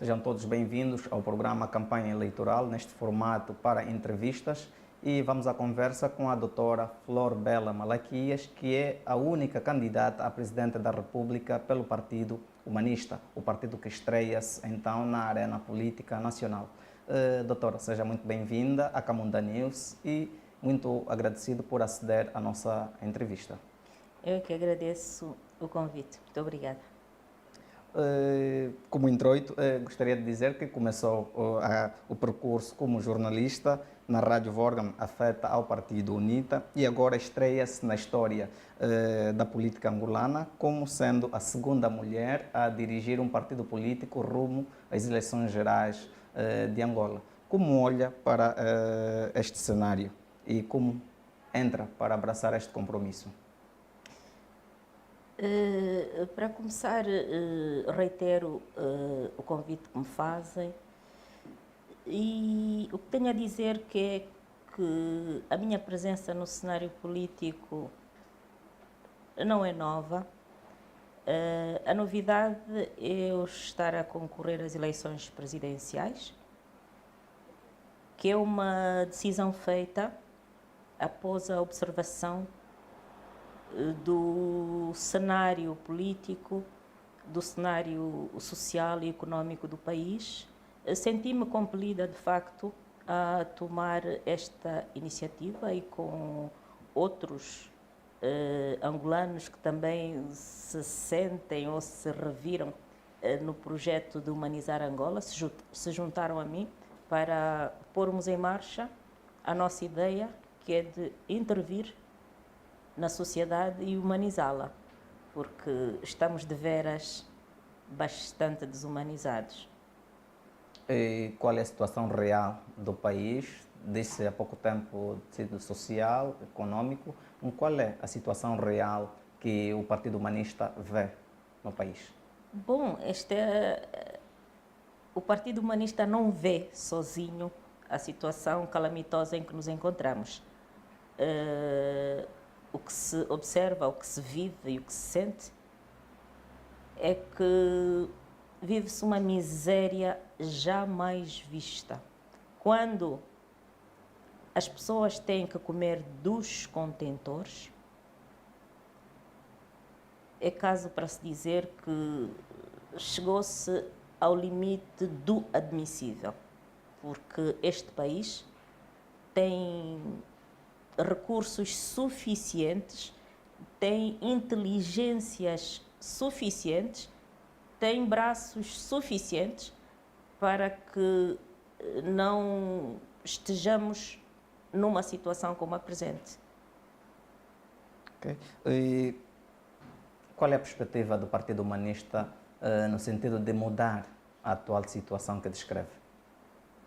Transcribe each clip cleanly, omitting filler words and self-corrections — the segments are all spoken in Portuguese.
Sejam todos bem-vindos ao programa Campanha Eleitoral, neste formato para entrevistas. E vamos à conversa com a doutora Flor Bela Malaquias, que é a única candidata a Presidente da República pelo Partido Humanista, o partido que estreia-se então na arena política nacional. Doutora, seja muito bem-vinda à Camunda News e muito agradecido por aceder à nossa entrevista. Eu que agradeço o convite. Muito obrigada. Como introito, gostaria de dizer que começou o percurso como jornalista na Rádio Vorgam, afeta ao Partido UNITA, e agora estreia-se na história da política angolana como sendo a segunda mulher a dirigir um partido político rumo às eleições gerais de Angola. Como olha para este cenário e como entra para abraçar este compromisso? Para começar, reitero o convite que me fazem e o que tenho a dizer é que a minha presença no cenário político não é nova. A novidade é eu estar a concorrer às eleições presidenciais, que é uma decisão feita após a observação do cenário político, do cenário social e económico do país. Senti-me compelida, de facto, a tomar esta iniciativa e com outros angolanos que também se sentem ou se reviram no projeto de humanizar Angola, se juntaram a mim para pormos em marcha a nossa ideia, que é de intervir na sociedade e humanizá-la, porque estamos de veras bastante desumanizados. E qual é a situação real do país? Disse há pouco tempo tecido social, econômico. Qual é a situação real que o Partido Humanista vê no país? Bom, o Partido Humanista não vê sozinho a situação calamitosa em que nos encontramos. O que se observa, o que se vive e o que se sente é que vive-se uma miséria jamais vista. Quando as pessoas têm que comer dos contentores, é caso para se dizer que chegou-se ao limite do admissível, porque este país tem recursos suficientes, tem inteligências suficientes, tem braços suficientes para que não estejamos numa situação como a presente. Okay. E qual é a perspectiva do Partido Humanista no sentido de mudar a atual situação que descreve?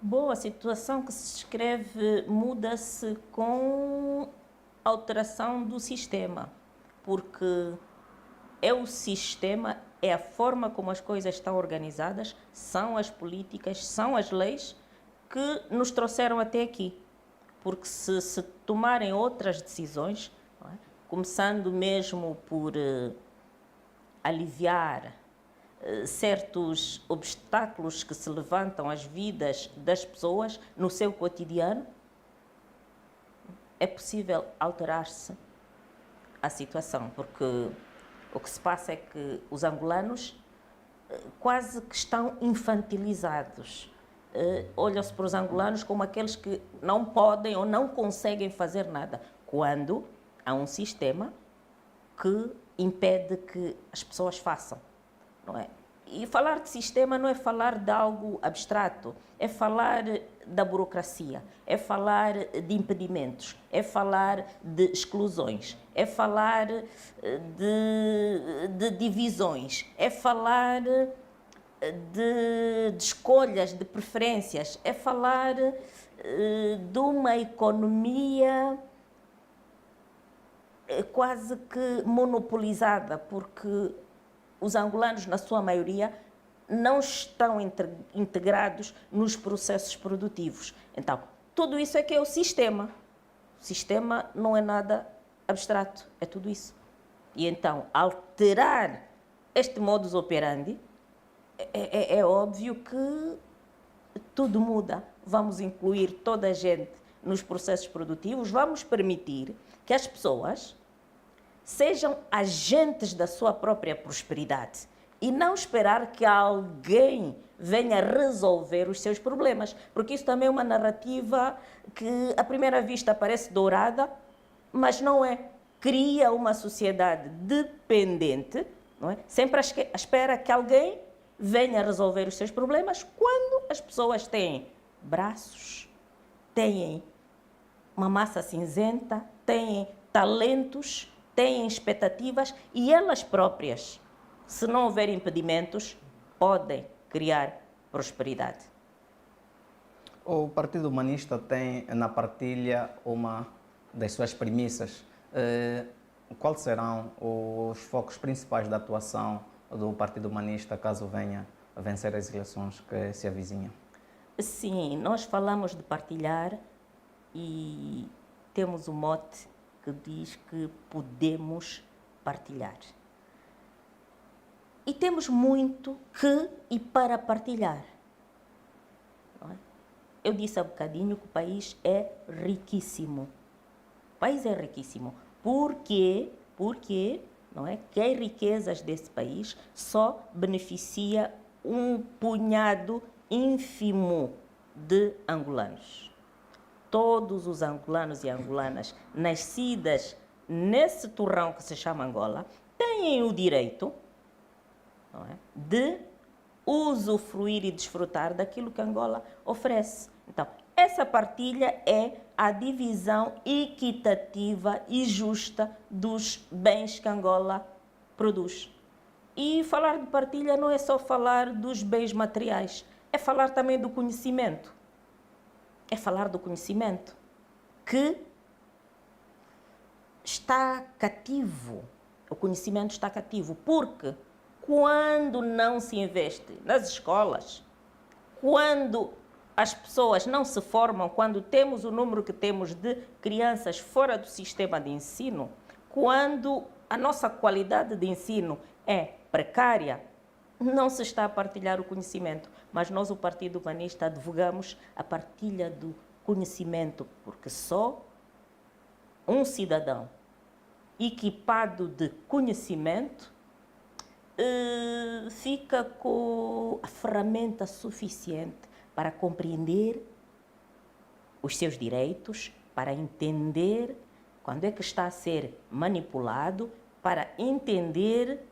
Bom, a situação que se descreve muda-se com a alteração do sistema, porque é o sistema, é a forma como as coisas estão organizadas, são as políticas, são as leis que nos trouxeram até aqui. Porque se tomarem outras decisões, começando mesmo por aliviar certos obstáculos que se levantam às vidas das pessoas no seu cotidiano, é possível alterar-se a situação, porque o que se passa é que os angolanos quase que estão infantilizados. Olham-se para os angolanos como aqueles que não podem ou não conseguem fazer nada, quando há um sistema que impede que as pessoas façam. Não é? E falar de sistema não é falar de algo abstrato, é falar da burocracia, é falar de impedimentos, é falar de exclusões, é falar de divisões, é falar de escolhas, de preferências, é falar de uma economia quase que monopolizada, porque os angolanos, na sua maioria, não estão integrados nos processos produtivos. Então, tudo isso é que é o sistema. O sistema não é nada abstrato, é tudo isso. E então, alterar este modus operandi é óbvio que tudo muda. Vamos incluir toda a gente nos processos produtivos, vamos permitir que as pessoas sejam agentes da sua própria prosperidade e não esperar que alguém venha resolver os seus problemas, porque isso também é uma narrativa que à primeira vista parece dourada, mas não é. Cria uma sociedade dependente, não é? Sempre à espera que alguém venha resolver os seus problemas, quando as pessoas têm braços, têm uma massa cinzenta, têm talentos, têm expectativas e elas próprias, se não houver impedimentos, podem criar prosperidade. O Partido Humanista tem na partilha uma das suas premissas. Quais serão os focos principais da atuação do Partido Humanista caso venha a vencer as eleições que se avizinham? Sim, nós falamos de partilhar e temos o mote que diz que podemos partilhar. E temos muito que e para partilhar. Não é? Eu disse há bocadinho que o país é riquíssimo. O país é riquíssimo. Porque não é, que as riquezas desse país só beneficia um punhado ínfimo de angolanos. Todos os angolanos e angolanas nascidas nesse torrão que se chama Angola têm o direito, não é, de usufruir e desfrutar daquilo que Angola oferece. Então, essa partilha é a divisão equitativa e justa dos bens que Angola produz. E falar de partilha não é só falar dos bens materiais, é falar também do conhecimento. É falar do conhecimento que está cativo. O conhecimento está cativo porque quando não se investe nas escolas, quando as pessoas não se formam, quando temos o número que temos de crianças fora do sistema de ensino, quando a nossa qualidade de ensino é precária, não se está a partilhar o conhecimento. Mas nós, o Partido Humanista, advogamos a partilha do conhecimento, porque só um cidadão equipado de conhecimento fica com a ferramenta suficiente para compreender os seus direitos, para entender quando é que está a ser manipulado, para entender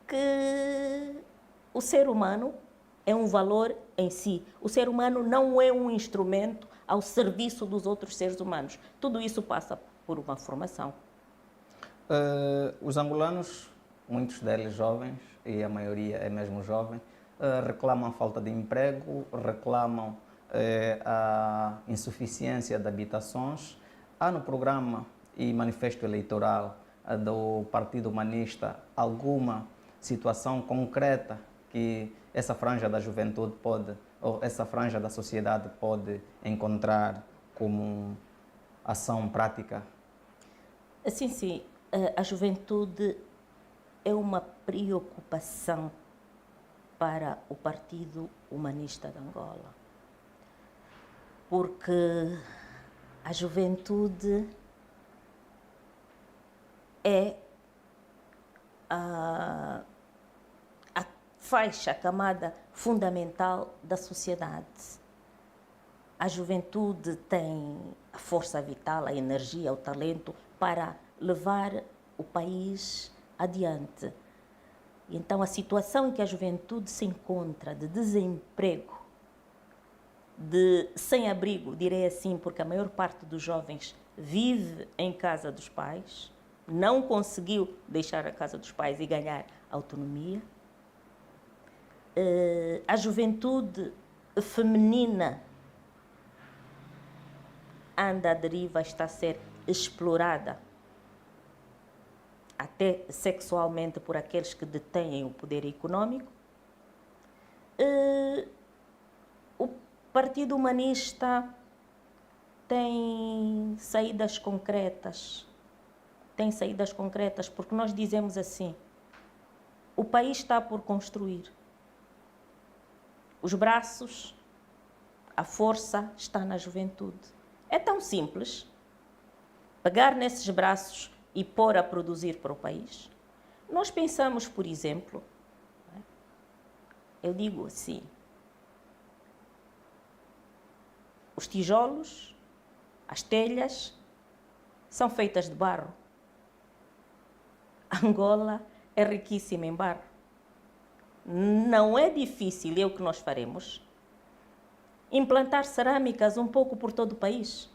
que o ser humano é um valor em si. O ser humano não é um instrumento ao serviço dos outros seres humanos. Tudo isso passa por uma formação. Os angolanos, muitos deles jovens, e a maioria é mesmo jovem, reclamam a falta de emprego, reclamam a insuficiência de habitações. Há no programa e manifesto eleitoral do Partido Humanista alguma situação concreta que essa franja da juventude pode, ou essa franja da sociedade pode encontrar como ação prática? Sim. A juventude é uma preocupação para o Partido Humanista de Angola. Porque a juventude é a faixa, a camada fundamental da sociedade. A juventude tem a força vital, a energia, o talento para levar o país adiante. E então a situação em que a juventude se encontra de desemprego, de sem-abrigo, direi assim, porque a maior parte dos jovens vive em casa dos pais, não conseguiu deixar a casa dos pais e ganhar autonomia. A juventude feminina anda à deriva, está a ser explorada até sexualmente por aqueles que detêm o poder econômico. O Partido Humanista tem saídas concretas. Porque nós dizemos assim, o país está por construir. Os braços, a força está na juventude. É tão simples pegar nesses braços e pôr a produzir para o país. Nós pensamos, por exemplo, eu digo assim, os tijolos, as telhas, são feitas de barro. Angola é riquíssima em barro. Não é difícil, é o que nós faremos, implantar cerâmicas um pouco por todo o país.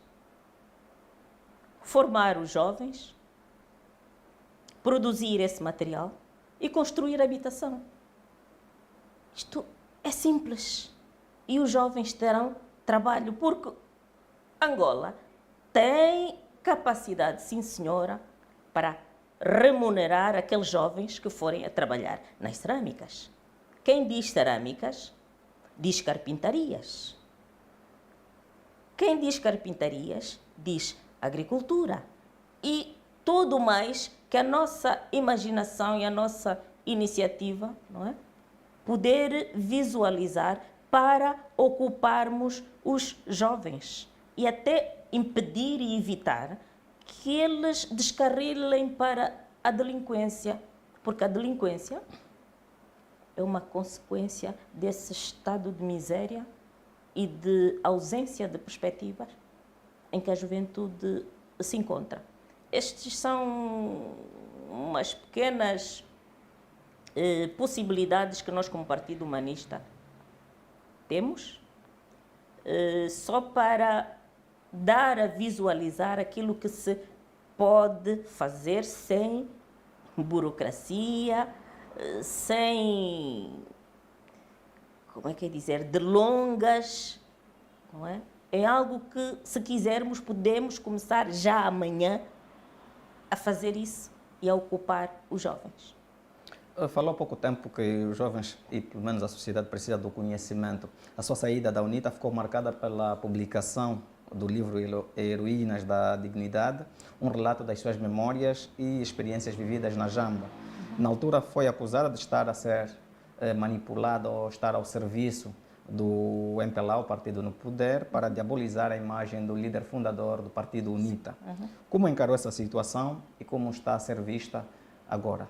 Formar os jovens, produzir esse material e construir habitação. Isto é simples. E os jovens terão trabalho, porque Angola tem capacidade, sim senhora, para remunerar aqueles jovens que forem a trabalhar nas cerâmicas. Quem diz cerâmicas, diz carpintarias. Quem diz carpintarias, diz agricultura. E tudo mais que a nossa imaginação e a nossa iniciativa, não é? Poder visualizar para ocuparmos os jovens e até impedir e evitar que eles descarrilem para a delinquência, porque a delinquência é uma consequência desse estado de miséria e de ausência de perspectivas em que a juventude se encontra. Estes são umas pequenas possibilidades que nós, como Partido Humanista, temos, só para dar a visualizar aquilo que se pode fazer sem burocracia, sem, como é que é dizer, delongas, não é? É algo que, se quisermos, podemos começar já amanhã a fazer isso e a ocupar os jovens. Falou há pouco tempo que os jovens, e pelo menos a sociedade, precisa do conhecimento. A sua saída da UNITA ficou marcada pela publicação do livro Heroínas da Dignidade, um relato das suas memórias e experiências vividas na Jamba. Na altura foi acusada de estar a ser manipulada ou estar ao serviço do MPLA, o partido no poder, para diabolizar a imagem do líder fundador do partido UNITA. Como encarou essa situação e como está a ser vista agora?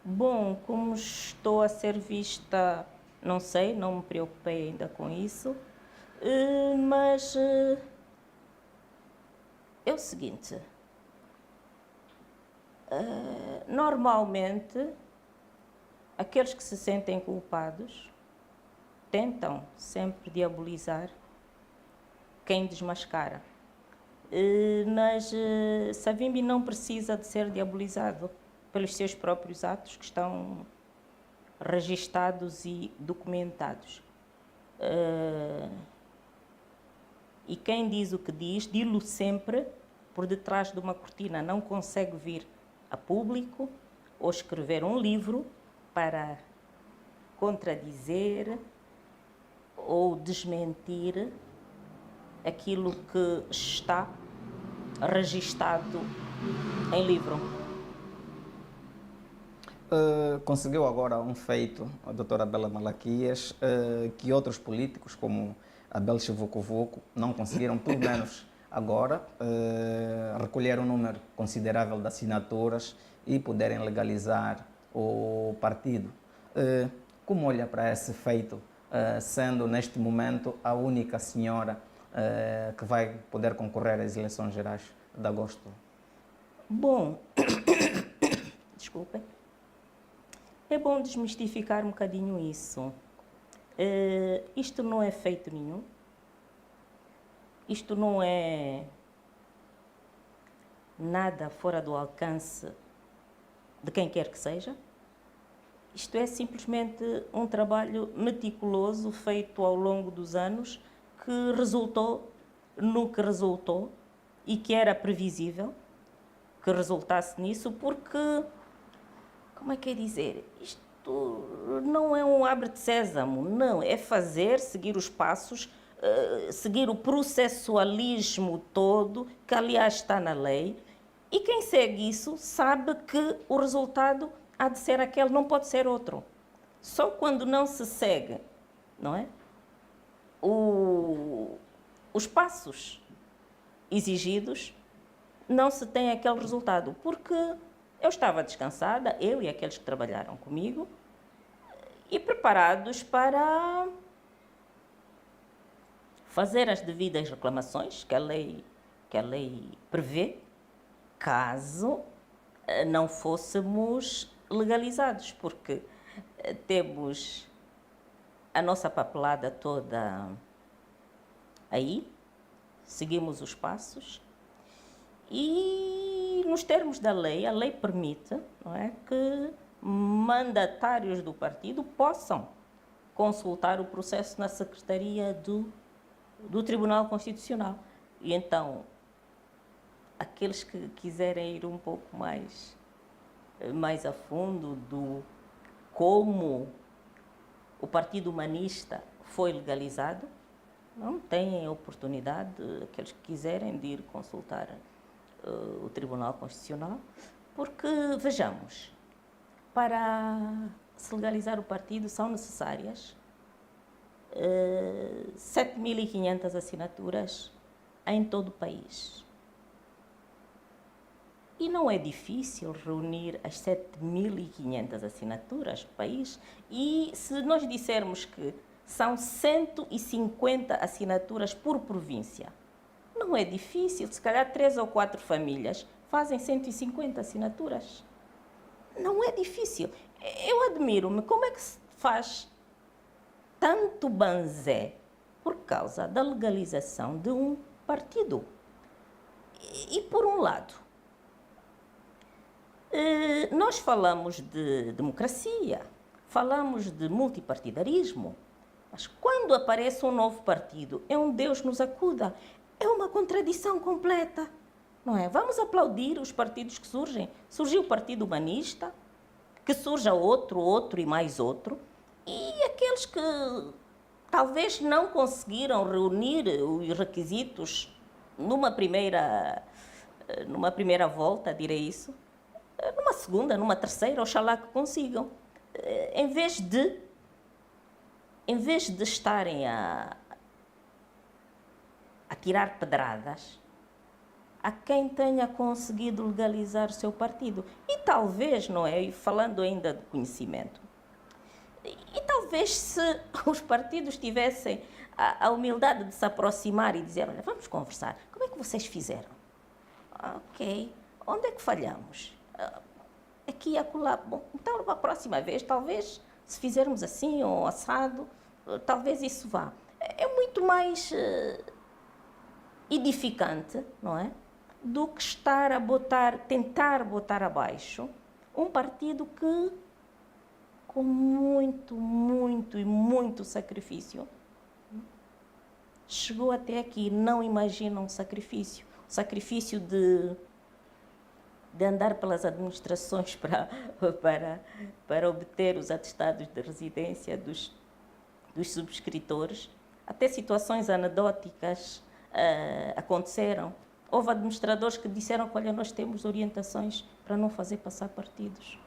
Bom, como estou a ser vista, não sei, não me preocupei ainda com isso, mas é o seguinte, normalmente aqueles que se sentem culpados tentam sempre diabolizar quem desmascara, mas Savimbi não precisa de ser diabolizado pelos seus próprios atos que estão registados e documentados. E quem diz o que diz, dilo sempre por detrás de uma cortina. Não consegue vir a público ou escrever um livro para contradizer ou desmentir aquilo que está registado em livro. Conseguiu agora um feito, a doutora Bela Malaquias, que outros políticos, como Abel Chivucovuco, não conseguiram, pelo menos agora, recolher um número considerável de assinaturas e poderem legalizar o partido. Como olha para esse feito, sendo neste momento a única senhora que vai poder concorrer às eleições gerais de agosto? Bom, desculpem. É bom desmistificar um bocadinho isso. Isto não é feito nenhum. Isto não é nada fora do alcance de quem quer que seja. Isto é simplesmente um trabalho meticuloso feito ao longo dos anos que resultou no que resultou e que era previsível que resultasse nisso, porque, como é que é dizer, isto não é um abre de sésamo, não, é fazer, seguir os passos, seguir o processualismo todo, que aliás está na lei, e quem segue isso sabe que o resultado há de ser aquele, não pode ser outro. Só quando não se segue não é? Os passos exigidos, não se tem aquele resultado, porque eu estava descansada, eu e aqueles que trabalharam comigo, e preparados para fazer as devidas reclamações que a lei prevê, caso não fôssemos legalizados, porque temos a nossa papelada toda aí, seguimos os passos e, nos termos da lei, a lei permite, não é, que mandatários do partido possam consultar o processo na Secretaria do Tribunal Constitucional. E então, aqueles que quiserem ir um pouco mais a fundo do como o Partido Humanista foi legalizado, não têm oportunidade, aqueles que quiserem, de ir consultar o Tribunal Constitucional, porque, vejamos, para se legalizar o partido são necessárias 7.500 assinaturas em todo o país. E não é difícil reunir as 7.500 assinaturas do país. E se nós dissermos que são 150 assinaturas por província, não é difícil. Se calhar 3 ou 4 famílias fazem 150 assinaturas. Não é difícil. Eu admiro-me como é que se faz tanto banzé por causa da legalização de um partido. E por um lado, nós falamos de democracia, falamos de multipartidarismo, mas quando aparece um novo partido, é um Deus nos acuda. É uma contradição completa, não é? Vamos aplaudir os partidos que surgem. Surgiu o Partido Humanista, que surja outro e mais outro, e aqueles que talvez não conseguiram reunir os requisitos numa primeira volta, direi isso, numa segunda, numa terceira, oxalá que consigam. Em vez de estarem a tirar pedradas a quem tenha conseguido legalizar o seu partido. E talvez, não é? Falando ainda de conhecimento, e talvez se os partidos tivessem a humildade de se aproximar e dizer, olha, vamos conversar, como é que vocês fizeram? Ok, onde é que falhamos? Aqui e acolá. Bom, então, a próxima vez, talvez, se fizermos assim ou assado, talvez isso vá. É muito mais edificante, não é? Do que estar a tentar botar abaixo um partido que, com muito sacrifício, chegou até aqui. Não imaginam um sacrifício. O sacrifício de andar pelas administrações para obter os atestados de residência dos subscritores. Até situações anedóticas aconteceram. Houve administradores que disseram que, olha, nós temos orientações para não fazer passar partidos.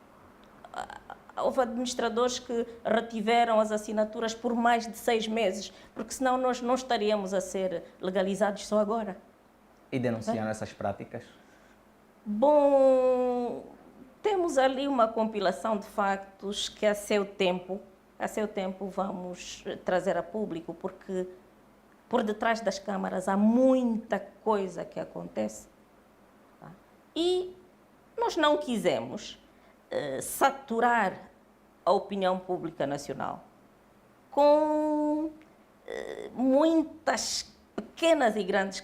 Houve administradores que retiveram as assinaturas por mais de 6 meses, porque senão nós não estaríamos a ser legalizados só agora. E denunciaram essas práticas? Bom, temos ali uma compilação de factos que a seu tempo vamos trazer a público, porque por detrás das câmaras há muita coisa que acontece. E nós não quisemos saturar a opinião pública nacional com muitas pequenas e grandes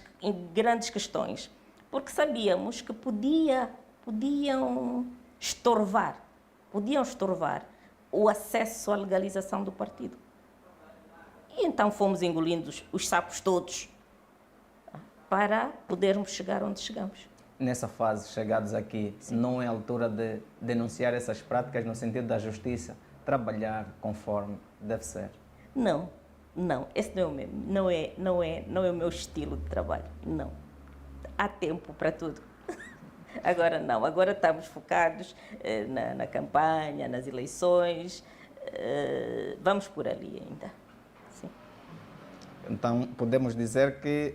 questões, porque sabíamos que podiam estorvar o acesso à legalização do partido. E então fomos engolindo os sapos todos para podermos chegar onde chegamos. Nessa fase, chegados aqui, sim, não é a altura de denunciar essas práticas no sentido da justiça, trabalhar conforme deve ser? Não. Esse não é o meu estilo de trabalho. Não. Há tempo para tudo. Agora não. Agora estamos focados na campanha, nas eleições. Vamos por ali ainda. Então, podemos dizer que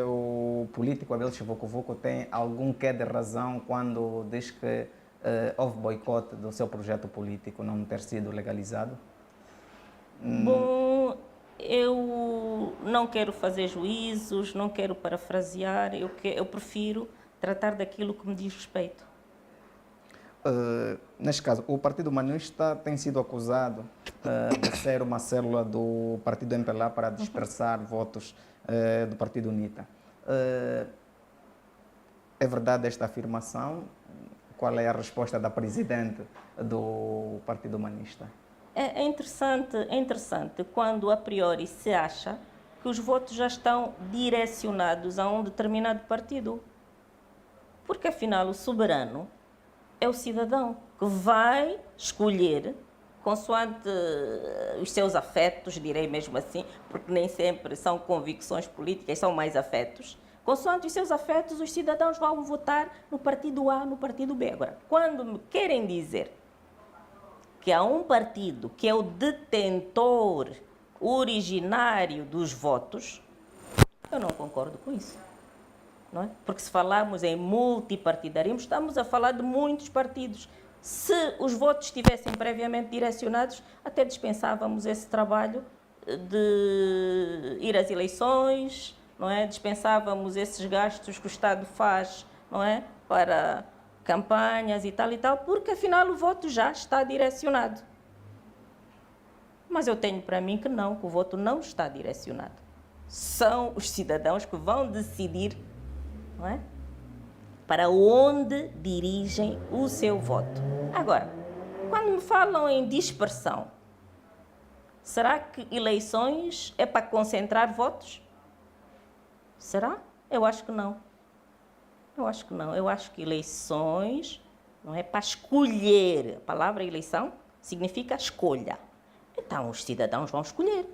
o político Abel Chivucovuco tem algum quê de razão quando diz que houve boicote do seu projeto político não ter sido legalizado? Bom, eu não quero fazer juízos, não quero parafrasear, eu prefiro tratar daquilo que me diz respeito. Neste caso, o Partido Humanista tem sido acusado de ser uma célula do Partido MPLA para dispersar votos do Partido UNITA. É verdade esta afirmação? Qual é a resposta da presidente do Partido Humanista? É interessante quando a priori se acha que os votos já estão direcionados a um determinado partido. Porque afinal o soberano é o cidadão que vai escolher, consoante os seus afetos, direi mesmo assim, porque nem sempre são convicções políticas, são mais afetos. Consoante os seus afetos, os cidadãos vão votar no partido A, no partido B. Agora, quando me querem dizer que há um partido que é o detentor originário dos votos, eu não concordo com isso. Não é? Porque se falarmos em multipartidarismo, estamos a falar de muitos partidos. Se os votos estivessem previamente direcionados, até dispensávamos esse trabalho de ir às eleições, não é? Dispensávamos esses gastos que o Estado faz, não é? Para campanhas e tal, porque afinal o voto já está direcionado. Mas eu tenho para mim que não, que o voto não está direcionado. São os cidadãos que vão decidir, não é? Para onde dirigem o seu voto. Agora, quando me falam em dispersão, será que eleições é para concentrar votos? Será? Eu acho que não. Eu acho que não. Eu acho que eleições não é para escolher. A palavra eleição significa escolha. Então, os cidadãos vão escolher.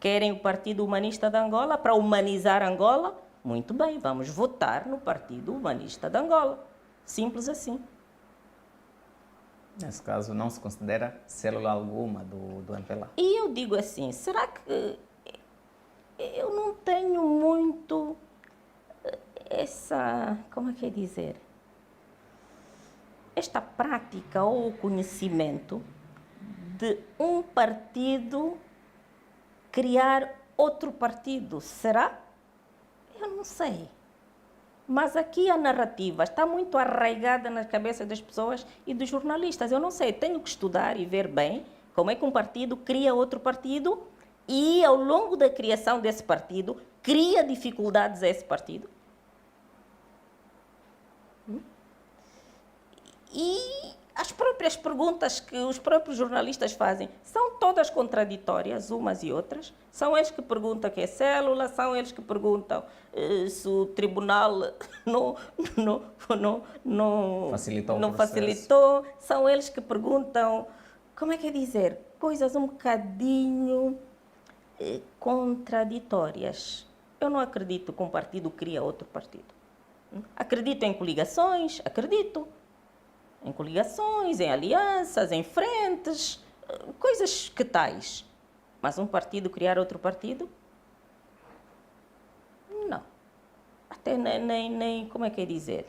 Querem o Partido Humanista de Angola para humanizar Angola? Muito bem, vamos votar no Partido Humanista de Angola. Simples assim. Nesse caso, não se considera célula alguma do MPLA. E eu digo assim, será que eu não tenho muito como é que é dizer? Esta prática ou conhecimento de um partido criar outro partido, será? Eu não sei. Mas aqui a narrativa está muito arraigada na cabeça das pessoas e dos jornalistas. Eu não sei, tenho que estudar e ver bem como é que um partido cria outro partido e, ao longo da criação desse partido, cria dificuldades a esse partido. E as próprias perguntas que os próprios jornalistas fazem são todas contraditórias, umas e outras. São eles que perguntam que é célula, são eles que perguntam se o tribunal não facilitou, são eles que perguntam, como é que é dizer, coisas um bocadinho contraditórias. Eu não acredito que um partido cria outro partido. Acredito em coligações, acredito. Em coligações, em alianças, em frentes, coisas que tais. Mas um partido criar outro partido? Não. Até nem como é que é dizer?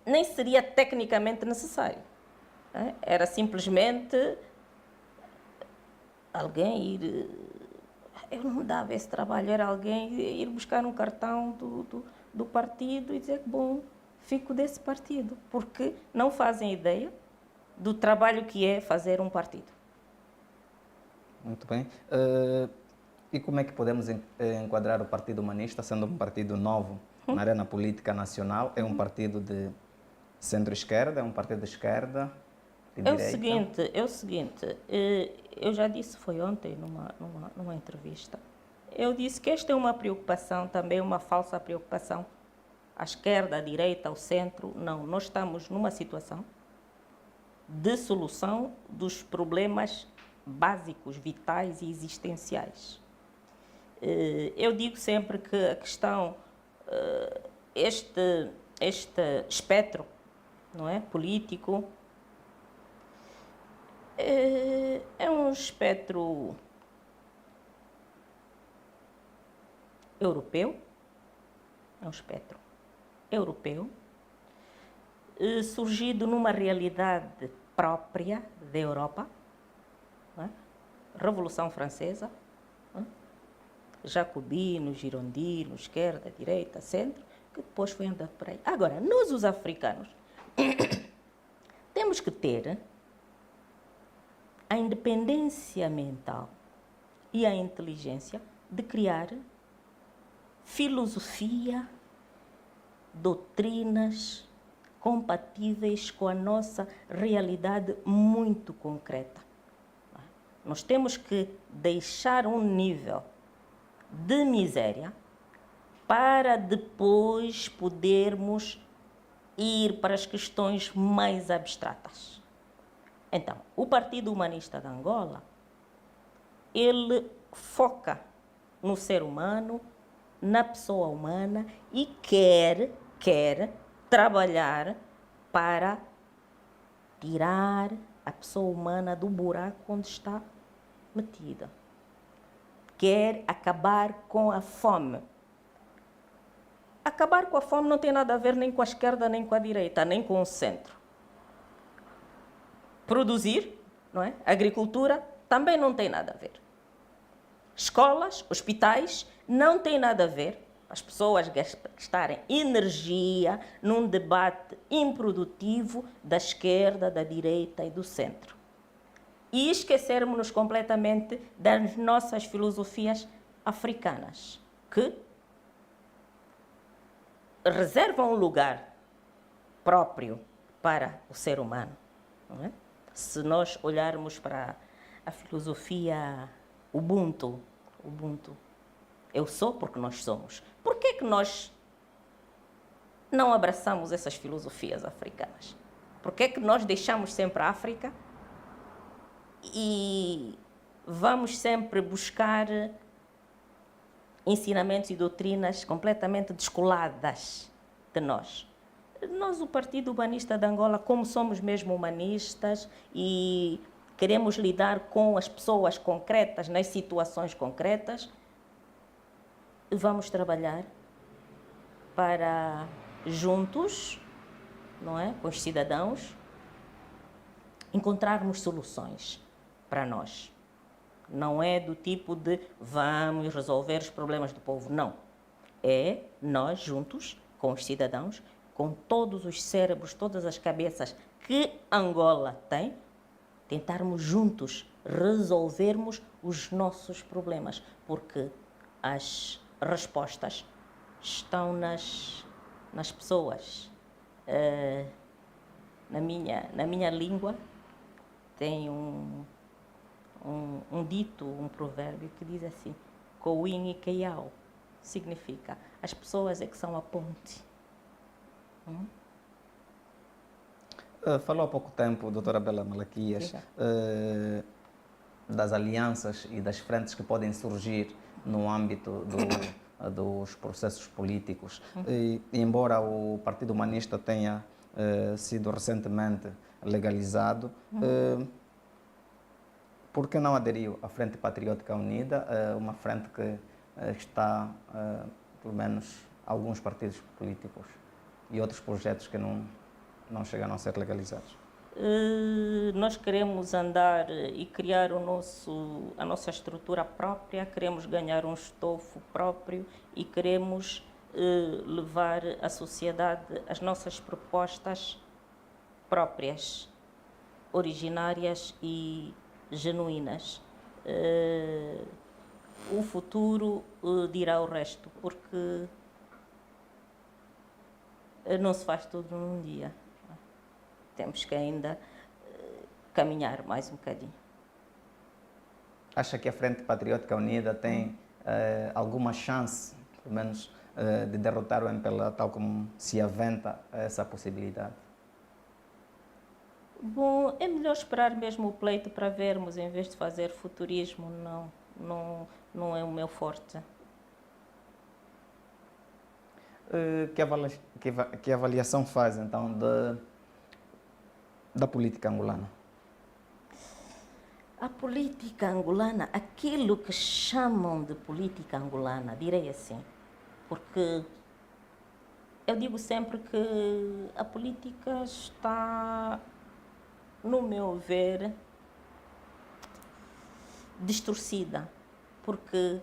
Nem seria tecnicamente necessário. Era simplesmente alguém ir... Eu não me dava esse trabalho, era alguém ir buscar um cartão do partido e dizer que, bom, fico desse partido, porque não fazem ideia do trabalho que é fazer um partido. Muito bem. E como é que podemos enquadrar o Partido Humanista, sendo um partido novo na arena política nacional? É um partido de centro-esquerda, é um partido de esquerda, de direita? É o seguinte, eu já disse, foi ontem, numa entrevista, eu disse que esta é uma preocupação, também uma falsa preocupação, à esquerda, à direita, ao centro. Não, nós estamos numa situação de solução dos problemas básicos, vitais e existenciais. Eu digo sempre que a questão, este espectro, não é, político, é um espectro europeu, é um espectro europeu, surgido numa realidade própria da Europa, não é? Revolução Francesa, não é? Jacobino, girondino, esquerda, direita, centro, que depois foi andando por aí. Agora, nós os africanos temos que ter a independência mental e a inteligência de criar filosofia, doutrinas compatíveis com a nossa realidade muito concreta. Nós temos que deixar um nível de miséria para depois podermos ir para as questões mais abstratas. Então, o Partido Humanista de Angola, ele foca no ser humano, na pessoa humana e quer trabalhar para tirar a pessoa humana do buraco onde está metida. Quer acabar com a fome. Acabar com a fome não tem nada a ver nem com a esquerda, nem com a direita, nem com o centro. Produzir, não é? Agricultura também não tem nada a ver. Escolas, hospitais, não tem nada a ver. As pessoas gastarem energia num debate improdutivo da esquerda, da direita e do centro. E esquecermos-nos completamente das nossas filosofias africanas, que reservam um lugar próprio para o ser humano. Não é? Se nós olharmos para a filosofia Ubuntu, eu sou porque nós somos. Por que nós não abraçamos essas filosofias africanas? Por que nós deixamos sempre a África e vamos sempre buscar ensinamentos e doutrinas completamente descoladas de nós? Nós, o Partido Humanista de Angola, como somos mesmo humanistas e queremos lidar com as pessoas concretas, nas situações concretas, vamos trabalhar para, juntos, não é, com os cidadãos, encontrarmos soluções para nós. Não é do tipo de vamos resolver os problemas do povo, não. É nós juntos, com os cidadãos, com todos os cérebros, todas as cabeças que Angola tem, tentarmos juntos resolvermos os nossos problemas, porque as respostas estão nas pessoas. Na minha língua tem um dito, um provérbio que diz assim: Kowin e Keiau, significa as pessoas é que são a ponte. Falou há pouco tempo, doutora Bela Malaquias, das alianças e das frentes que podem surgir no âmbito dos processos políticos. E, embora o Partido Humanista tenha sido recentemente legalizado, por que não aderiu à Frente Patriótica Unida, uma frente que está, pelo menos, alguns partidos políticos e outros projetos que não chegaram a ser legalizados? Nós queremos andar e criar a nossa estrutura própria, queremos ganhar um estofo próprio e queremos levar à sociedade as nossas propostas próprias, originárias e genuínas. O futuro dirá o resto, porque não se faz tudo num dia. Temos que ainda caminhar mais um bocadinho. Acha que a Frente Patriótica Unida tem alguma chance, pelo menos, de derrotar o MPLA, tal como se aventa essa possibilidade? Bom, é melhor esperar mesmo o pleito para vermos, em vez de fazer futurismo. Não é o meu forte. Que avaliação faz, então, da política angolana? A política angolana, aquilo que chamam de política angolana, direi assim, Porque eu digo sempre que a política está, no meu ver, distorcida. Porque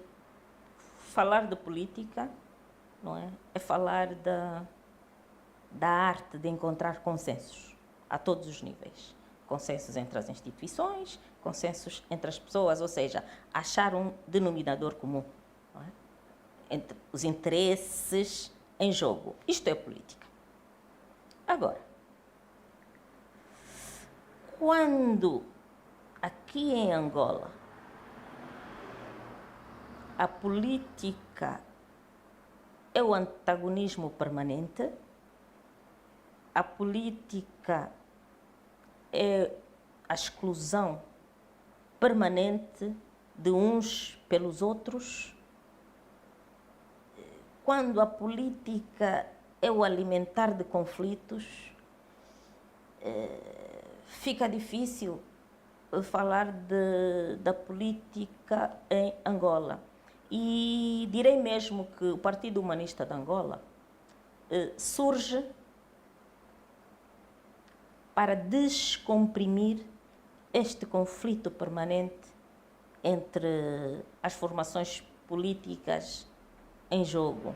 falar de política, não é? É falar da arte de encontrar consensos a todos os níveis. Consensos entre as instituições, consensos entre as pessoas, ou seja, achar um denominador comum, não é? Entre os interesses em jogo. Isto é política. Agora, quando aqui em Angola a política é o antagonismo permanente, a política é a exclusão permanente de uns pelos outros, quando a política é o alimentar de conflitos, fica difícil falar da política em Angola. E direi mesmo que o Partido Humanista de Angola surge para descomprimir este conflito permanente entre as formações políticas em jogo.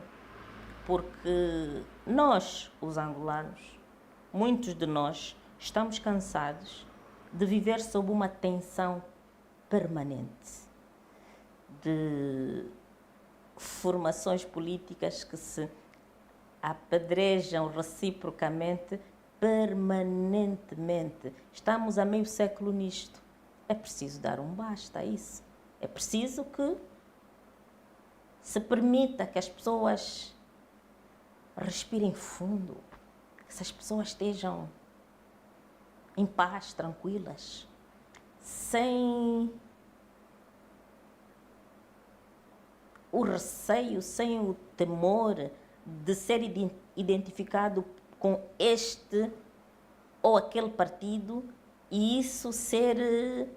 Porque nós, os angolanos, muitos de nós, estamos cansados de viver sob uma tensão permanente, de formações políticas que se apedrejam reciprocamente permanentemente. Estamos há meio século nisto. É preciso dar um basta a isso. É preciso que se permita que as pessoas respirem fundo, que essas pessoas estejam em paz, tranquilas, sem o receio, sem o temor de ser identificado com este ou aquele partido e isso ser,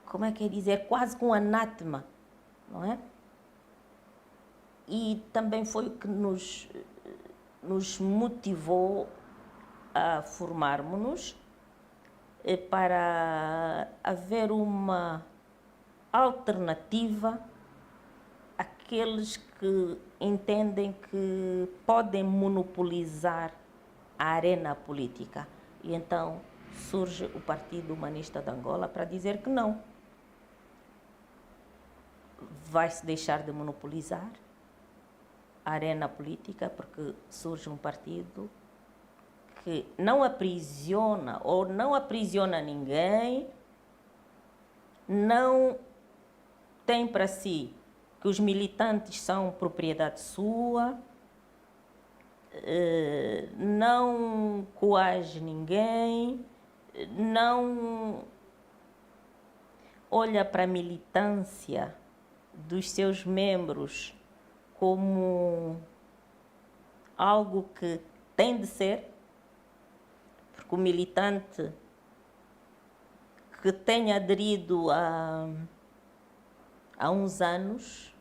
como é que é dizer, quase com um anátema, não é? E também foi o que nos motivou a formarmos-nos para haver uma alternativa àqueles que entendem que podem monopolizar a arena política. E então surge o Partido Humanista de Angola para dizer que não. Vai-se deixar de monopolizar a arena política porque surge um partido que não aprisiona ou não aprisiona ninguém, não tem para si que os militantes são propriedade sua, não coage ninguém, não olha para a militância dos seus membros como algo que tem de ser, porque o militante que tenha aderido há uns anos,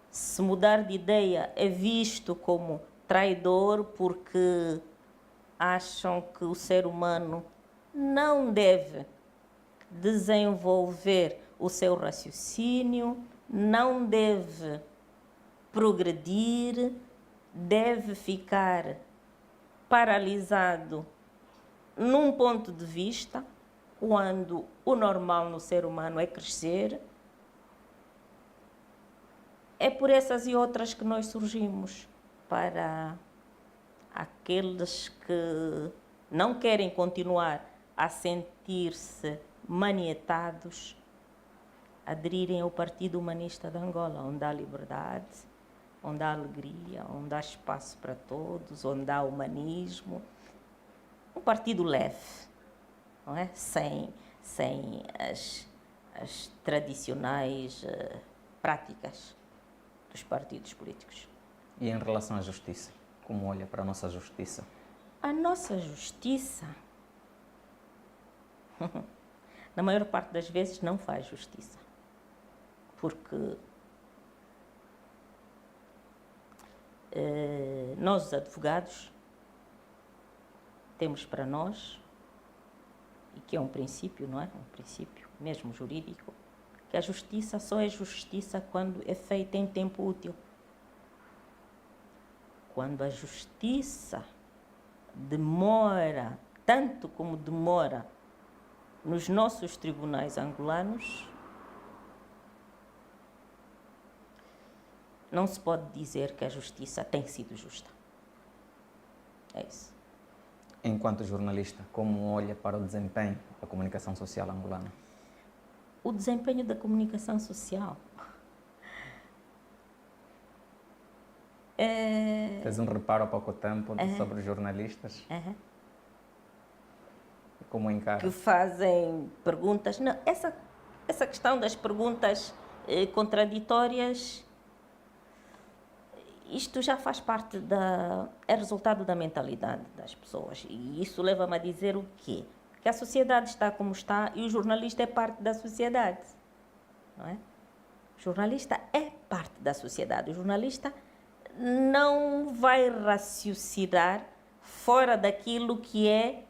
se mudar de ideia, é visto como traidor porque acham que o ser humano não deve desenvolver o seu raciocínio, não deve progredir, deve ficar paralisado num ponto de vista, quando o normal no ser humano é crescer. É por essas e outras que nós surgimos, para aqueles que não querem continuar a sentir-se manietados, aderirem ao Partido Humanista de Angola, onde há liberdade, onde há alegria, onde há espaço para todos, onde há humanismo. Um partido leve, não é? Sem as tradicionais práticas dos partidos políticos. E em relação à justiça, como olha para a nossa justiça? A nossa justiça, na maior parte das vezes, não faz justiça. Porque Nós, os advogados, temos para nós, e que é um princípio, não é? Um princípio mesmo jurídico, que a justiça só é justiça quando é feita em tempo útil. Quando a justiça demora, tanto como demora nos nossos tribunais angolanos, não se pode dizer que a justiça tem sido justa. É isso. Enquanto jornalista, como olha para o desempenho da comunicação social angolana? O desempenho da comunicação social Fez um reparo há pouco tempo sobre os jornalistas. Como encara? Que fazem perguntas. Não, essa questão das perguntas contraditórias, isto já faz parte é resultado da mentalidade das pessoas. E isso leva-me a dizer o quê? Que a sociedade está como está e o jornalista é parte da sociedade. Não é? O jornalista é parte da sociedade. O jornalista não vai raciocinar fora daquilo que é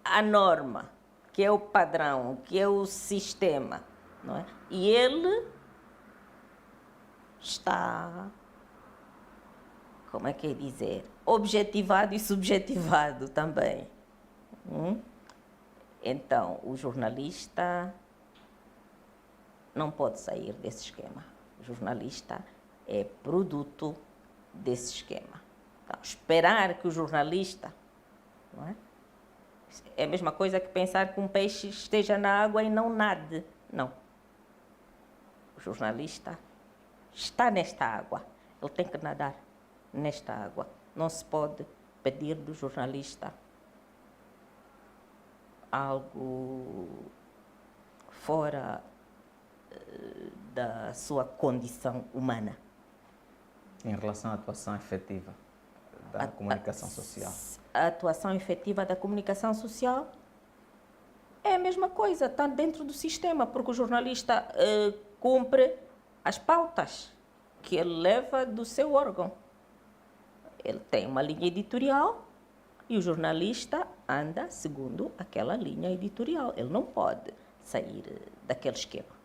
a norma, que é o padrão, que é o sistema. Não é? E ele está, como é que é dizer, objetivado e subjetivado também. Então, o jornalista não pode sair desse esquema. O jornalista é produto desse esquema. Então, esperar que o jornalista, não é? É a mesma coisa que pensar que um peixe esteja na água e não nade. Não. O jornalista está nesta água. Ele tem que nadar nesta água. Não se pode pedir do jornalista algo fora da sua condição humana. Em relação à atuação efetiva da comunicação social? A atuação efetiva da comunicação social é a mesma coisa, está dentro do sistema, porque o jornalista cumpre as pautas que ele leva do seu órgão. Ele tem uma linha editorial e o jornalista anda segundo aquela linha editorial. Ele não pode sair daquele esquema.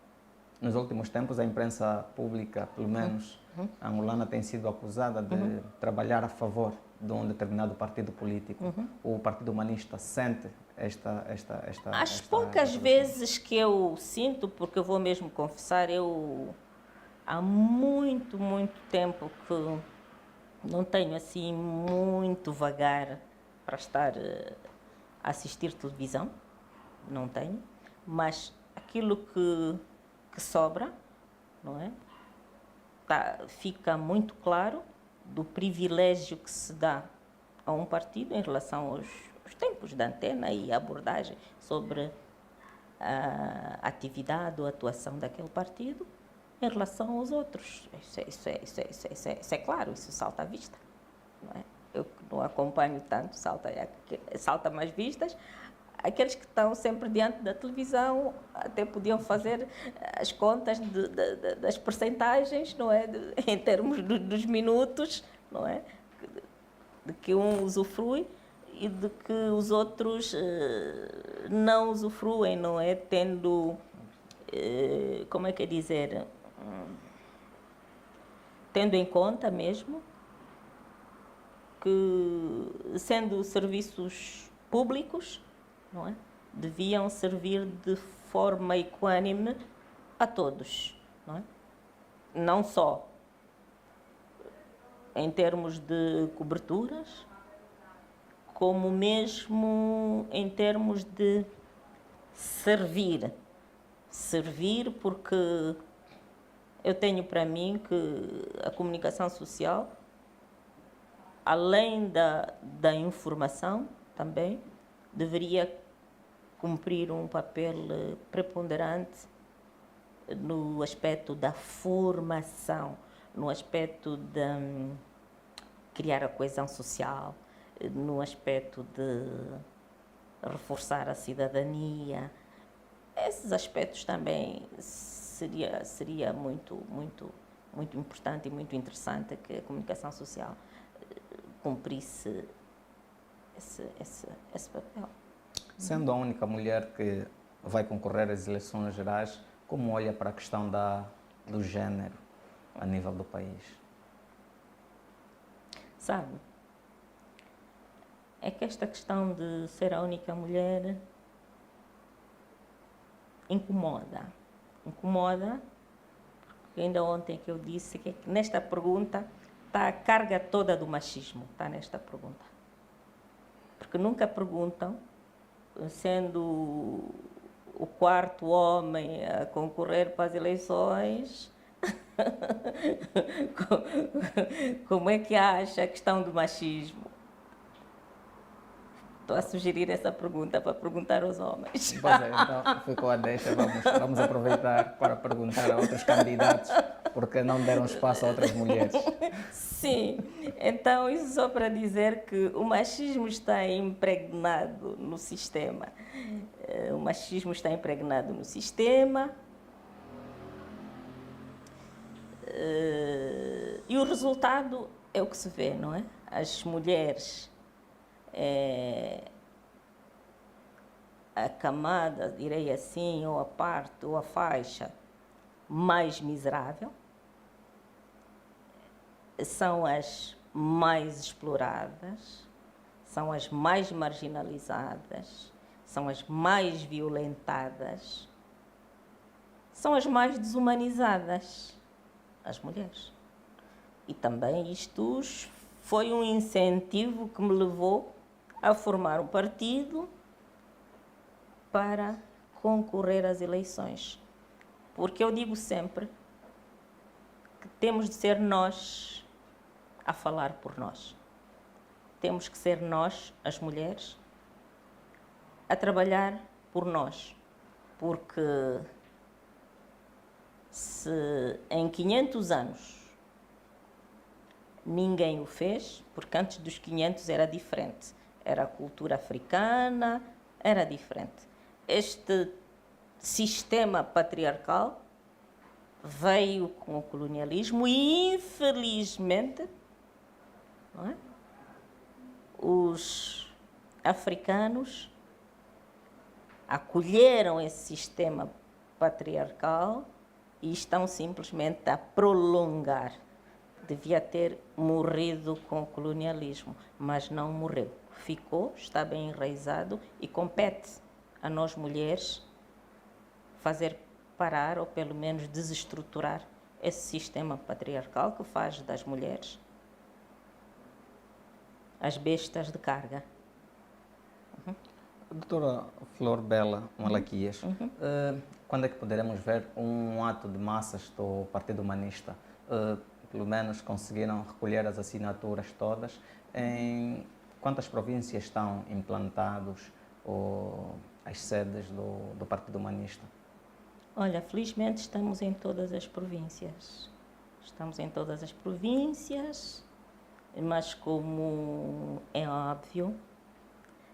Nos últimos tempos, a imprensa pública, pelo menos angolana, tem sido acusada de trabalhar a favor de um determinado partido político. O Partido Humanista sente As poucas vezes que eu sinto, porque eu vou mesmo confessar, há muito tempo que não tenho assim muito vagar para estar a assistir televisão, não tenho, mas aquilo que sobra, não é? Fica muito claro do privilégio que se dá a um partido em relação aos tempos de antena e abordagem sobre a atividade ou atuação daquele partido em relação aos outros. Isso é claro, isso salta à vista. Não é? Eu que não acompanho tanto, salta mais vistas. Aqueles que estão sempre diante da televisão até podiam fazer as contas das percentagens, não é? Em termos dos minutos, não é? De que um usufrui e de que os outros não usufruem, não é? Tendo, como é que é dizer, tendo em conta mesmo que, sendo serviços públicos, não é? Deviam servir de forma equânime a todos, não é? Não só em termos de coberturas, como mesmo em termos de servir. Servir porque eu tenho para mim que a comunicação social, além da informação também, deveria cumprir um papel preponderante no aspecto da formação, no aspecto de criar a coesão social, no aspecto de reforçar a cidadania. Esses aspectos também seria muito importante e muito interessante que a comunicação social cumprisse esse papel. Sendo a única mulher que vai concorrer às eleições gerais, como olha para a questão do género a nível do país? Sabe, é que esta questão de ser a única mulher incomoda. Incomoda, porque ainda ontem que eu disse que nesta pergunta está a carga toda do machismo, está nesta pergunta. Porque nunca perguntam, sendo o quarto homem a concorrer para as eleições, como é que acha a questão do machismo? Estou a sugerir essa pergunta para perguntar aos homens. Pois é, então ficou a deixa, vamos aproveitar para perguntar a outros candidatos, porque não deram espaço a outras mulheres. Sim, então isso só para dizer que o machismo está impregnado no sistema. O machismo está impregnado no sistema. E o resultado é o que se vê, não é? As mulheres, a camada, direi assim, ou a parte, ou a faixa mais miserável, são as mais exploradas, são as mais marginalizadas, são as mais violentadas, são as mais desumanizadas, as mulheres. E também isto foi um incentivo que me levou a formar um partido para concorrer às eleições. Porque eu digo sempre que temos de ser nós a falar por nós. Temos que ser nós, as mulheres, a trabalhar por nós. Porque se em 500 anos ninguém o fez, porque antes dos 500 era diferente. Era a cultura africana, era diferente. Este sistema patriarcal veio com o colonialismo e, infelizmente, não é? Os africanos acolheram esse sistema patriarcal e estão simplesmente a prolongar. Devia ter morrido com o colonialismo, mas não morreu. Ficou, está bem enraizado e compete a nós mulheres fazer parar ou pelo menos desestruturar esse sistema patriarcal que faz das mulheres as bestas de carga. Doutora Flor Bela Malaquias, quando é que poderemos ver um ato de massas do Partido Humanista? Pelo menos conseguiram recolher as assinaturas todas. Em quantas províncias estão implantados as sedes do Partido Humanista? Olha, felizmente estamos em todas as províncias. Estamos em todas as províncias, mas como é óbvio,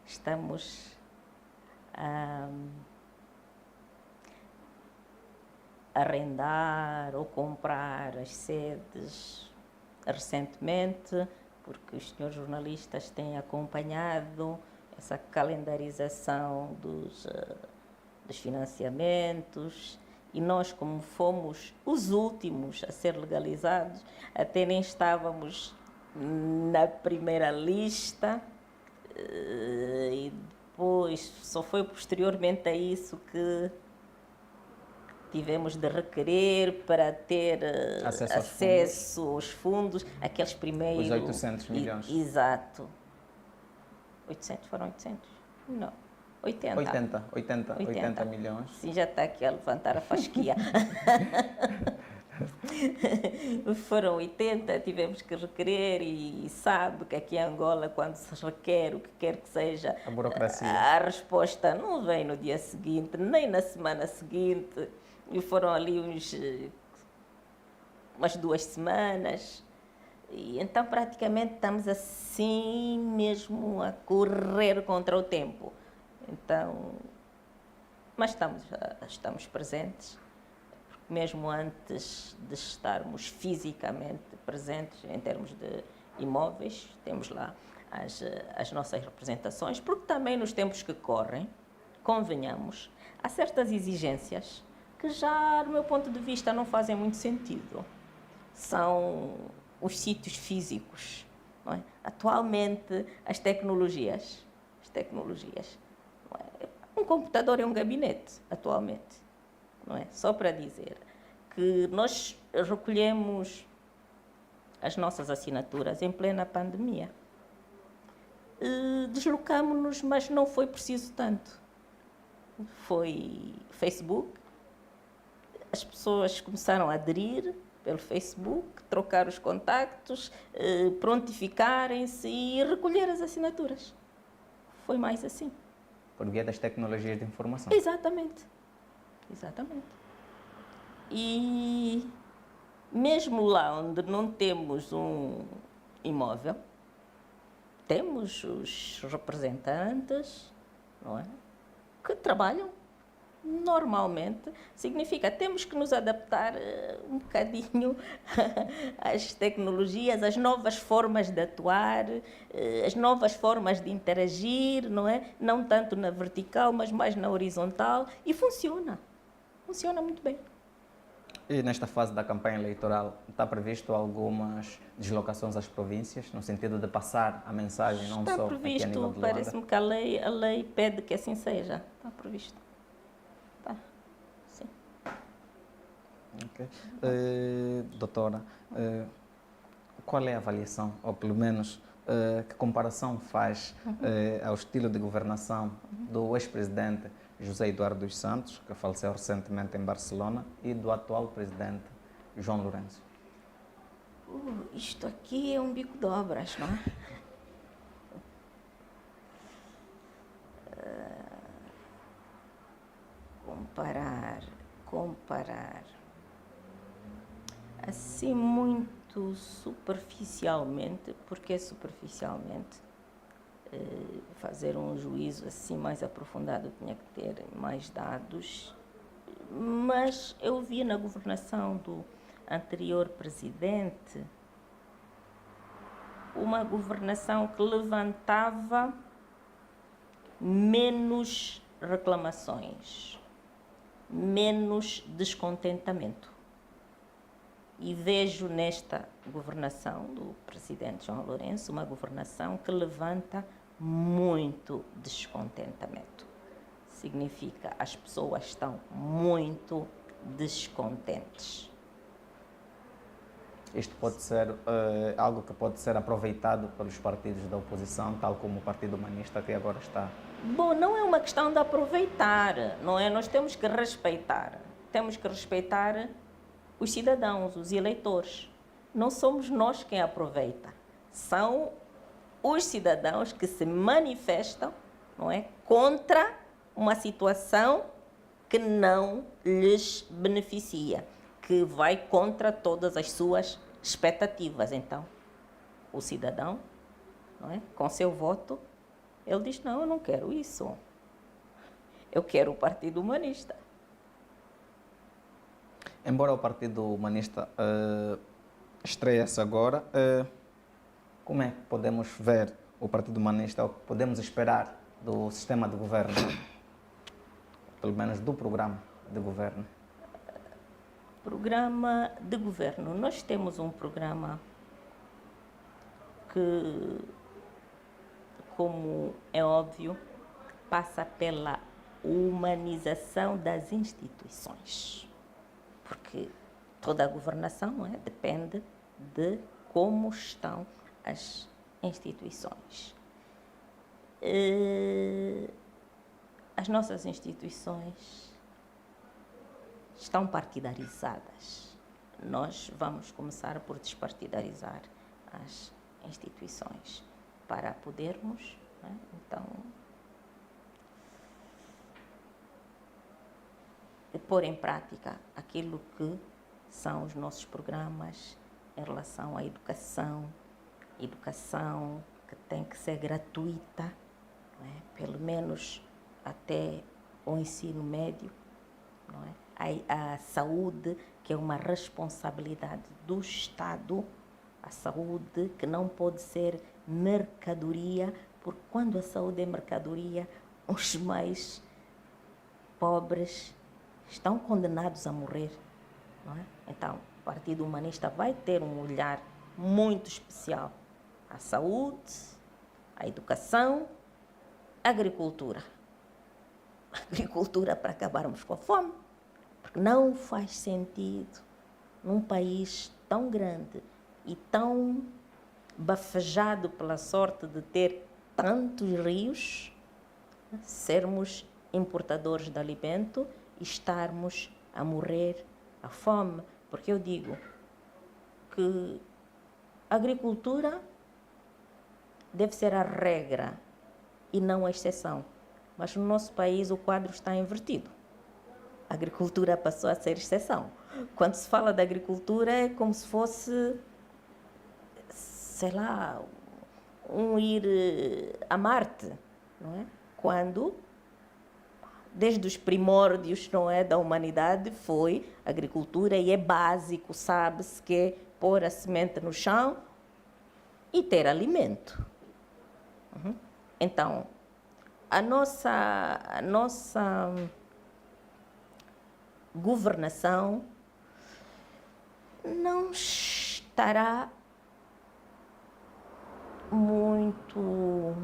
estamos a arrendar ou comprar as sedes recentemente, porque os senhores jornalistas têm acompanhado essa calendarização dos financiamentos e nós, como fomos os últimos a ser legalizados, até nem estávamos na primeira lista e depois só foi posteriormente a isso que tivemos de requerer para ter acesso aos fundos, aqueles primeiros... Os 800 milhões. Exato. 800, foram 800? Não. 80 milhões. Sim, já está aqui a levantar a fasquia. Foram 80, tivemos que requerer e sabe que aqui em Angola, quando se requer o que quer que seja, a burocracia, a resposta não vem no dia seguinte, nem na semana seguinte. E foram ali umas 2 semanas. E então, praticamente, estamos assim mesmo a correr contra o tempo. Então, mas estamos presentes, porque mesmo antes de estarmos fisicamente presentes, em termos de imóveis, temos lá as nossas representações, porque também nos tempos que correm, convenhamos, há certas exigências que já, do meu ponto de vista, não fazem muito sentido. São os sítios físicos. Não é? Atualmente, as tecnologias, não é? Um computador é um gabinete, atualmente. Não é? Só para dizer que nós recolhemos as nossas assinaturas em plena pandemia. Deslocámos-nos, mas não foi preciso tanto. Foi Facebook, as pessoas começaram a aderir pelo Facebook, trocar os contactos, prontificarem-se e recolher as assinaturas. Foi mais assim. Por via das tecnologias de informação. Exatamente. Exatamente. E mesmo lá onde não temos um imóvel, temos os representantes, não é? Que trabalham normalmente. Significa temos que nos adaptar um bocadinho às tecnologias, às novas formas de atuar, as novas formas de interagir, não é? Não tanto na vertical, mas mais na horizontal. E funciona. Funciona muito bem. E nesta fase da campanha eleitoral, está previsto algumas deslocações às províncias, no sentido de passar a mensagem não Está só aqui a nível de previsto, Luanda? parece-me que a lei pede que assim seja. Está previsto. Está, sim. Okay. Doutora, qual é a avaliação, ou pelo menos que comparação faz ao estilo de governação do ex-presidente José Eduardo dos Santos, que faleceu recentemente em Barcelona, e do atual presidente João Lourenço? Isto aqui é um bico de obras, não é? Comparar. Assim, muito superficialmente, porque superficialmente, fazer um juízo assim mais aprofundado tinha que ter mais dados, mas eu vi na governação do anterior presidente uma governação que levantava menos reclamações, menos descontentamento. E vejo nesta governação do presidente João Lourenço uma governação que levanta muito descontentamento. Significa as pessoas estão muito descontentes. Isto pode ser algo que pode ser aproveitado pelos partidos da oposição, tal como o Partido Humanista, que agora está. Bom, não é uma questão de aproveitar, não é? Nós temos que respeitar os cidadãos, os eleitores. Não somos nós quem aproveita, são os cidadãos que se manifestam, não é, contra uma situação que não lhes beneficia, que vai contra todas as suas expectativas. Então, o cidadão, não é, com seu voto, ele diz: não, eu não quero isso. Eu quero o Partido Humanista. Embora o Partido Humanista estreie-se agora, como é que podemos ver o Partido Humanista, ou podemos esperar do sistema de governo, pelo menos do programa de governo? Programa de governo. Nós temos um programa que, como é óbvio, passa pela humanização das instituições. Porque toda a governação, não é, depende de como estão as instituições. As nossas instituições estão partidarizadas. Nós vamos começar por despartidarizar as instituições para podermos, né, então, pôr em prática aquilo que são os nossos programas em relação à educação que tem que ser gratuita, não é? Pelo menos até o ensino médio, não é? A saúde, que é uma responsabilidade do Estado, A saúde que não pode ser mercadoria, porque quando a saúde é mercadoria, os mais pobres estão condenados a morrer, não é? Então, o Partido Humanista vai ter um olhar muito especial à saúde, à educação, à agricultura. Agricultura para acabarmos com a fome, porque não faz sentido num país tão grande e tão bafejado pela sorte de ter tantos rios, sermos importadores de alimento e estarmos a morrer à fome. Porque eu digo que a agricultura deve ser a regra e não a exceção. Mas no nosso país o quadro está invertido. A agricultura passou a ser exceção. Quando se fala da agricultura é como se fosse, sei lá, um ir a Marte, não é? Quando, desde os primórdios, não é, da humanidade, foi agricultura e é básico, sabe-se que é pôr a semente no chão e ter alimento. Então, a nossa governação não estará muito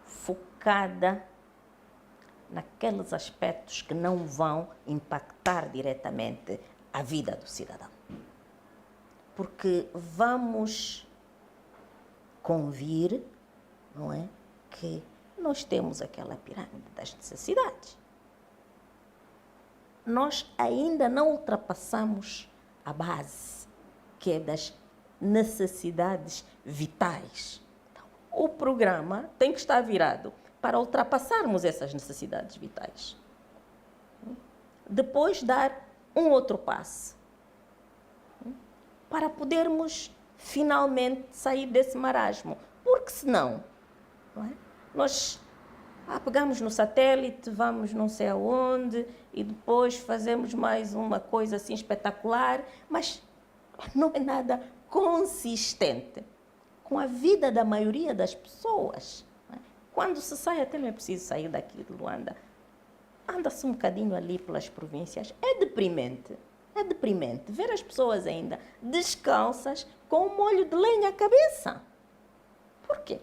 focada naqueles aspectos que não vão impactar diretamente a vida do cidadão. Porque vamos convir, não é, que nós temos aquela pirâmide das necessidades. Nós ainda não ultrapassamos a base, que é das necessidades vitais. Então, o programa tem que estar virado para ultrapassarmos essas necessidades vitais. Depois dar um outro passo, para podermos finalmente sair desse marasmo. Porque senão, não é? Nós pegamos no satélite, vamos não sei aonde e depois fazemos mais uma coisa assim espetacular, mas não é nada consistente com a vida da maioria das pessoas. Não é? Quando se sai, até não é preciso sair daqui de Luanda, anda-se um bocadinho ali pelas províncias, é deprimente ver as pessoas ainda descalças com um molho de lenha à cabeça. Por quê?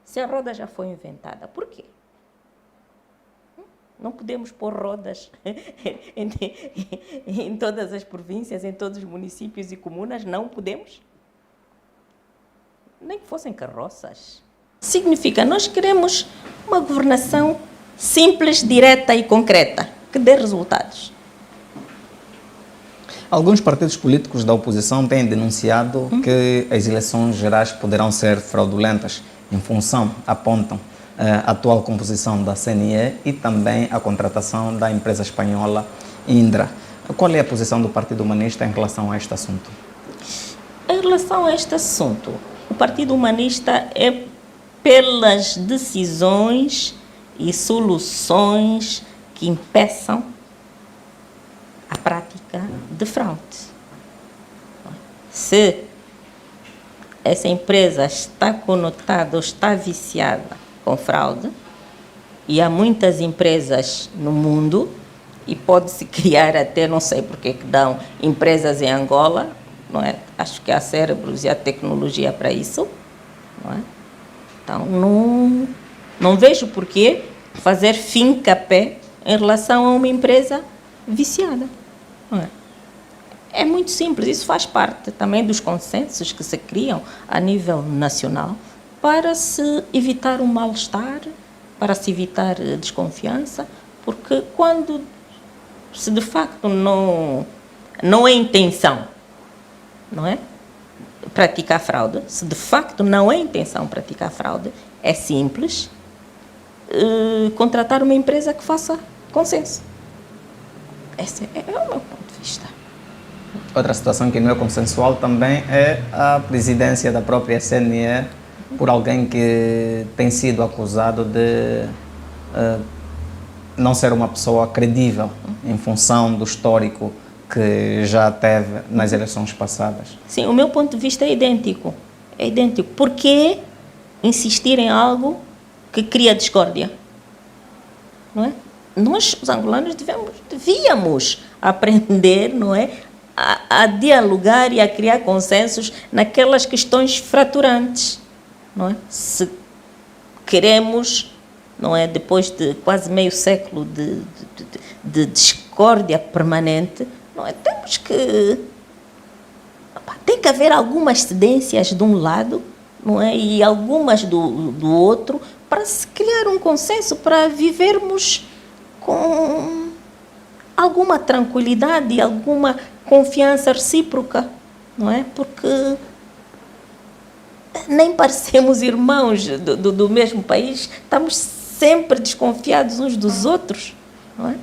Se a roda já foi inventada, por quê? Não podemos pôr rodas em todas as províncias, em todos os municípios e comunas? Não podemos? Nem que fossem carroças. Significa, nós queremos uma governação simples, direta e concreta, que dê resultados. Alguns partidos políticos da oposição têm denunciado que as eleições gerais poderão ser fraudulentas em função, apontam, a atual composição da CNE e também a contratação da empresa espanhola Indra. Qual é a posição do Partido Humanista em relação a este assunto? Em relação a este assunto, o Partido Humanista é pelas decisões e soluções que impeçam a prática de fraude. Se essa empresa está conotada ou está viciada com fraude, e há muitas empresas no mundo, e pode-se criar até, não sei porque que dão empresas em Angola, não é? Acho que há cérebros e há tecnologia para isso, não é? Então, não vejo porquê fazer fim-capé em relação a uma empresa viciada. Não é? É muito simples, isso faz parte também dos consensos que se criam a nível nacional para se evitar o mal-estar, para se evitar a desconfiança, porque quando se de facto não é intenção, não é? Praticar fraude, se de facto não é intenção praticar fraude, é simples contratar uma empresa que faça consenso. Esse é o meu ponto de vista. Outra situação que não é consensual também é a presidência da própria CNE por alguém que tem sido acusado de não ser uma pessoa credível em função do histórico que já teve nas eleições passadas? Sim, o meu ponto de vista é idêntico. É idêntico. Por que insistir em algo que cria discórdia? Não é? Nós, os angolanos, devíamos aprender, não é, a dialogar e a criar consensos naquelas questões fraturantes, não é? Se queremos, não é, depois de quase meio século de discórdia permanente, não é, temos que tem que haver algumas cedências de um lado, não é, e algumas do outro, para se criar um consenso, para vivermos com alguma tranquilidade e alguma confiança recíproca, não é? Porque nem parecemos irmãos do mesmo país, estamos sempre desconfiados uns dos outros, não é?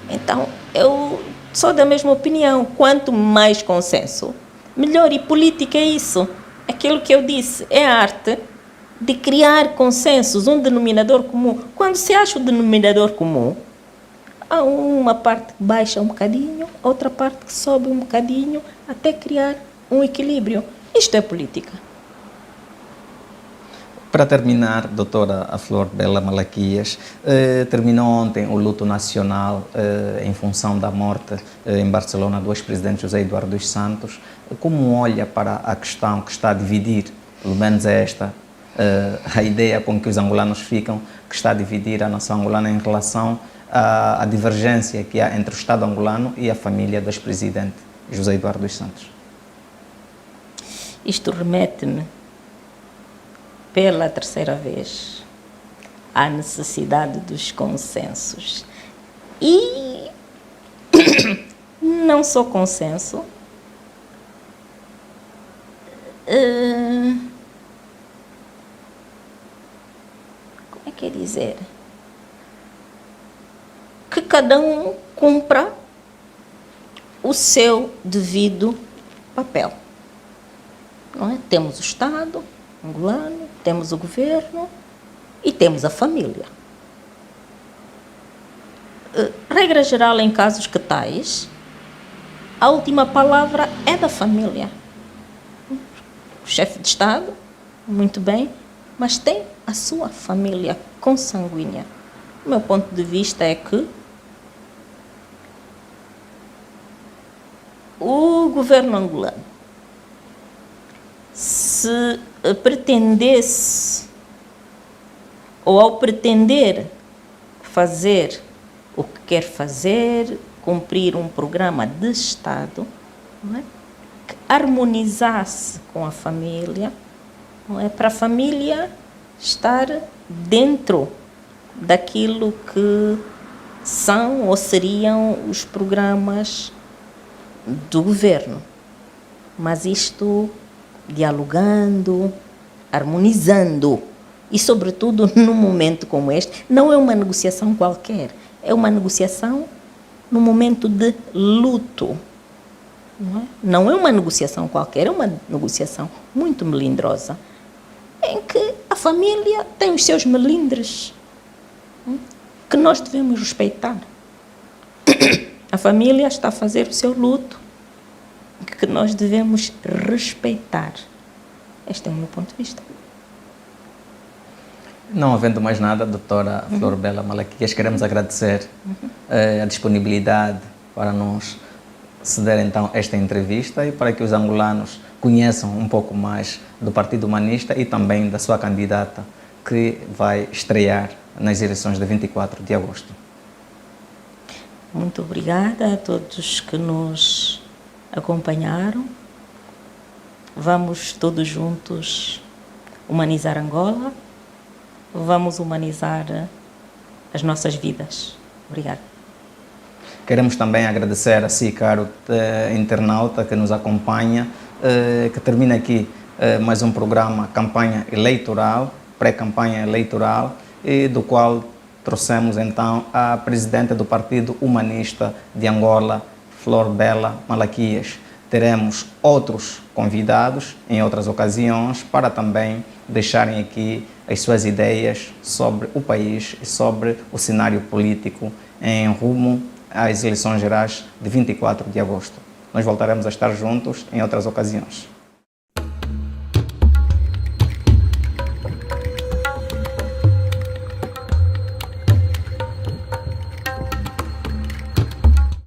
Então, eu sou da mesma opinião, quanto mais consenso, melhor. E política é isso, aquilo que eu disse, é a arte de criar consensos, um denominador comum. Quando se acha o denominador comum, há uma parte que baixa um bocadinho, outra parte que sobe um bocadinho, até criar um equilíbrio. Isto é política. Para terminar, doutora Florbela Malaquias, terminou ontem o luto nacional em função da morte em Barcelona do ex-presidente José Eduardo dos Santos. Como olha para a questão que está a dividir, pelo menos é esta a ideia com que os angolanos ficam, que está a dividir a nação angolana em relação à divergência que há entre o Estado angolano e a família do ex-presidente José Eduardo dos Santos? Isto remete-me, pela terceira vez, à necessidade dos consensos. E não só consenso, como é que é dizer? Que cada um cumpra o seu devido papel. Não é? Temos o Estado angolano, temos o governo e temos a família. Regra geral, em casos que tais, a última palavra é da família. O chefe de Estado, muito bem, mas tem a sua família consanguínea. O meu ponto de vista é que o governo angolano, se pretendesse, ou ao pretender fazer o que quer fazer, cumprir um programa de Estado, não é? Que harmonizasse com a família, não é? Para a família estar dentro daquilo que são ou seriam os programas do governo. Mas isto dialogando, harmonizando e, sobretudo, num momento como este, não é uma negociação qualquer, é uma negociação no momento de luto. Não é uma negociação qualquer, é uma negociação muito melindrosa, em que a família tem os seus melindres, que nós devemos respeitar. A família está a fazer o seu luto, que nós devemos respeitar. Este é o meu ponto de vista. Não havendo mais nada, doutora Florbela Malaquias, queremos agradecer a disponibilidade para nos ceder então esta entrevista e para que os angolanos conheçam um pouco mais do Partido Humanista e também da sua candidata que vai estrear nas eleições de 24 de agosto. Muito obrigada a todos que nos acompanharam. Vamos todos juntos humanizar Angola, vamos humanizar as nossas vidas. Obrigada. Queremos também agradecer a si, caro internauta que nos acompanha, que termina aqui mais um programa Campanha Eleitoral, pré-campanha eleitoral, e do qual trouxemos então a presidenta do Partido Humanista de Angola, Florbela Malaquias. Teremos outros convidados em outras ocasiões para também deixarem aqui as suas ideias sobre o país e sobre o cenário político em rumo às eleições gerais de 24 de agosto. Nós voltaremos a estar juntos em outras ocasiões.